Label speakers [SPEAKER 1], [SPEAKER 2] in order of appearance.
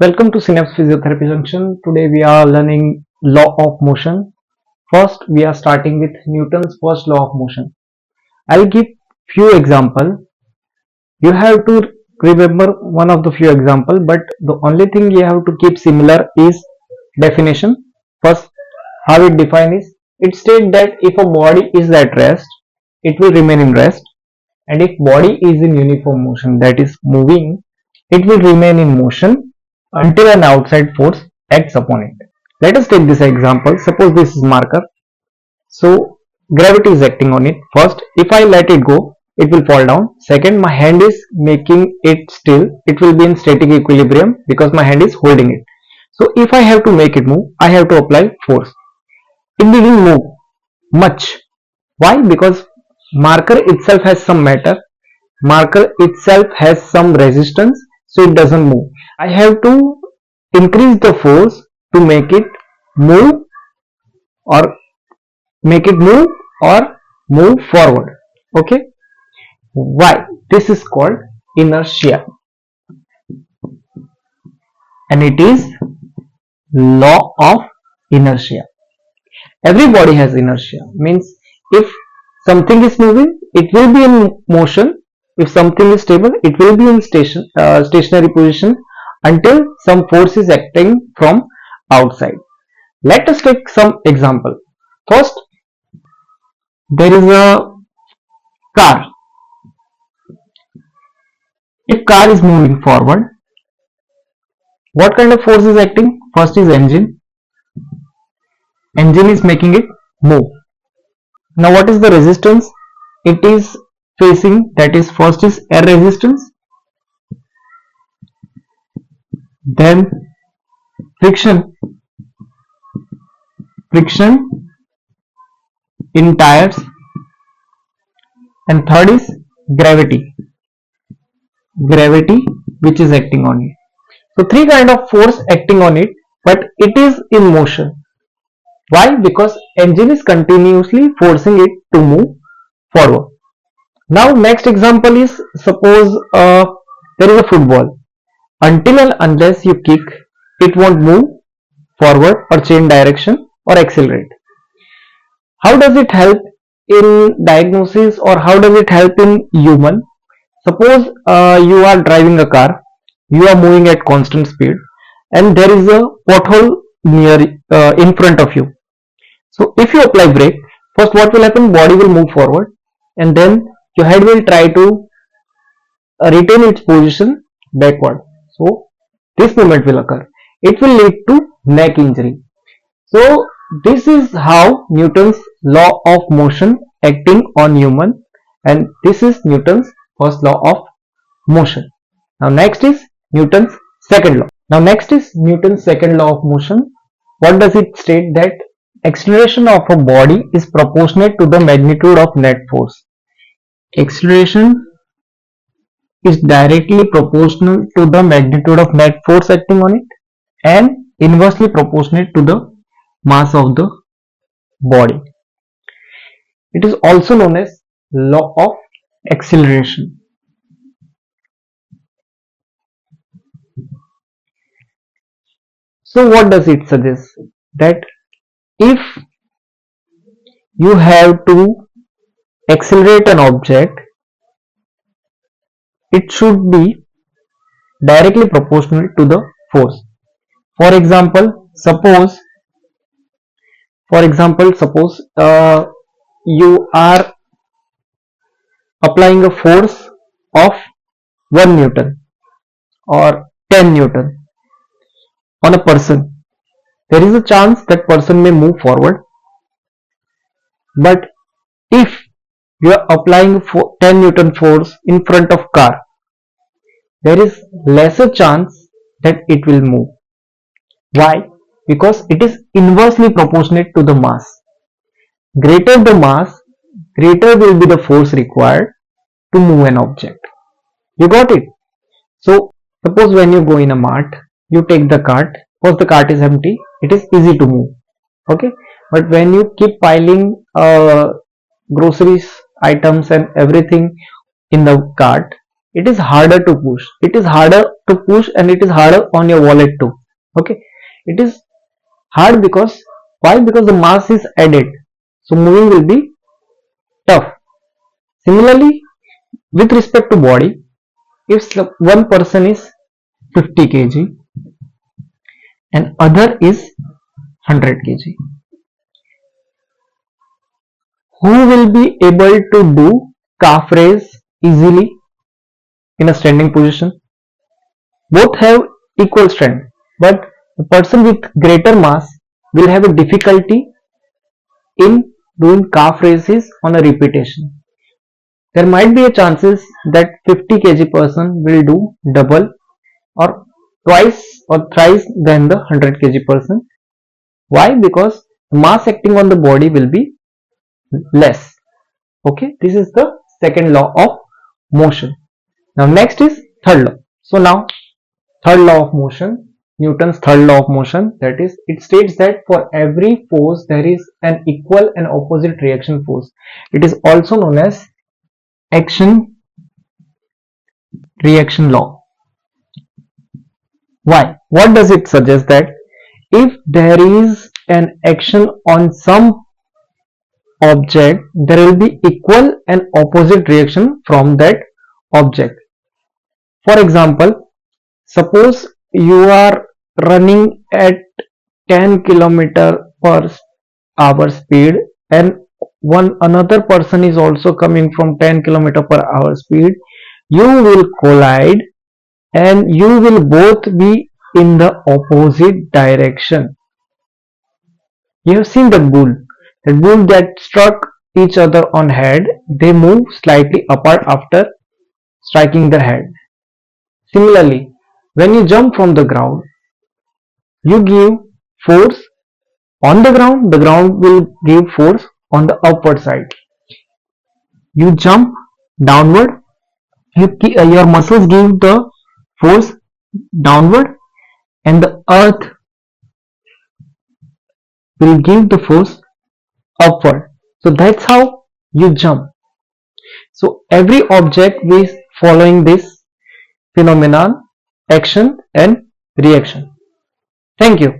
[SPEAKER 1] Welcome to Synapse Physiotherapy Junction. Today we are learning law of motion. First, we are starting with Newton's first law of motion. I'll give few example. You have to remember one of the few example, but the only thing you have to keep similar is definition. First, how it defines is it states that if a body is at rest, it will remain in rest, and if body is in uniform motion, that is moving, it will remain in motion until an outside force acts upon it. Let us take this example. Suppose this is marker. So gravity is acting on it. First, if I let it go, it will fall down. Second, my hand is making it still. It will be in static equilibrium because my hand is holding it. So if I have to make it move, I have to apply force. It didn't move much. Why? Because marker itself has some matter. Marker itself has some resistance, so it doesn't move. I have to increase the force to make it move or move forward. Okay, why? This is called inertia, and it is law of inertia. Every body has inertia, means if something is moving, it will be in motion. If something is stable, it will be in stationary position until some force is acting from outside. Let us take some example. First, there is a car. If car is moving forward, what kind of force is acting? First is engine. Engine is making it move. Now what is the resistance? It is facing, that is first is air resistance, then friction in tires, and third is gravity which is acting on it. So three kind of force acting on it, but it is in motion. Why? Because engine is continuously forcing it to move forward. Now next example is, suppose there is a football. Until and unless you kick, it won't move forward or change direction or accelerate. How does it help in diagnosis, or how does it help in human? Suppose you are driving a car, you are moving at constant speed, and there is a pothole near in front of you. So if you apply brake, first what will happen? Body will move forward, and then your head will try to retain its position backward. So this movement will occur. It will lead to neck injury. So this is how Newton's law of motion acting on human, and this is Newton's first law of motion. Now next is Newton's second law. of motion. What does it state? That acceleration of a body is proportionate to the magnitude of net force. Acceleration is directly proportional to the magnitude of net force acting on it, and inversely proportionate to the mass of the body. It is also known as law of acceleration. So what does it suggest? That if you have to accelerate an object, it should be directly proportional to the force. For example, suppose you are applying a force of 1 Newton or 10 Newton on a person. There is a chance that person may move forward, but if you are applying 10 Newton force in front of car, there is lesser chance that it will move. Why? Because it is inversely proportionate to the mass. Greater the mass, greater will be the force required to move an object. You got it? So suppose when you go in a mart, you take the cart. Suppose the cart is empty, it is easy to move. Okay, but when you keep piling groceries, items and everything in the cart, it is harder to push. It is harder to push and it is harder on your wallet too. Okay, it is hard because why? Because the mass is added, so moving will be tough. Similarly, with respect to body, if one person is 50 kg and other is 100 kg, who will be able to do calf raise easily in a standing position? Both have equal strength, but the person with greater mass will have a difficulty in doing calf raises on a repetition. There might be a chances that 50 kg person will do double or twice or thrice than the 100 kg person. Why? Because the mass acting on the body will be less. Okay, this is the second law of motion. Now next is third law. So now third law of motion, Newton's third law of motion, that is, it states that for every force there is an equal and opposite reaction force. It is also known as action reaction law. Why? What does it suggest? That if there is an action on some object, there will be equal and opposite reaction from that object. For example, suppose you are running at 10 km per hour speed and another person is also coming from 10 km per hour speed. You will collide and you will both be in the opposite direction. You have seen the bull that struck each other on head, they move slightly apart after striking their head. Similarly, when you jump from the ground, you give force on the ground will give force on the upward side. You jump downward, your muscles give the force downward and the earth will give the force upward. So that's how you jump. So every object is following this phenomenon, action and reaction. Thank you.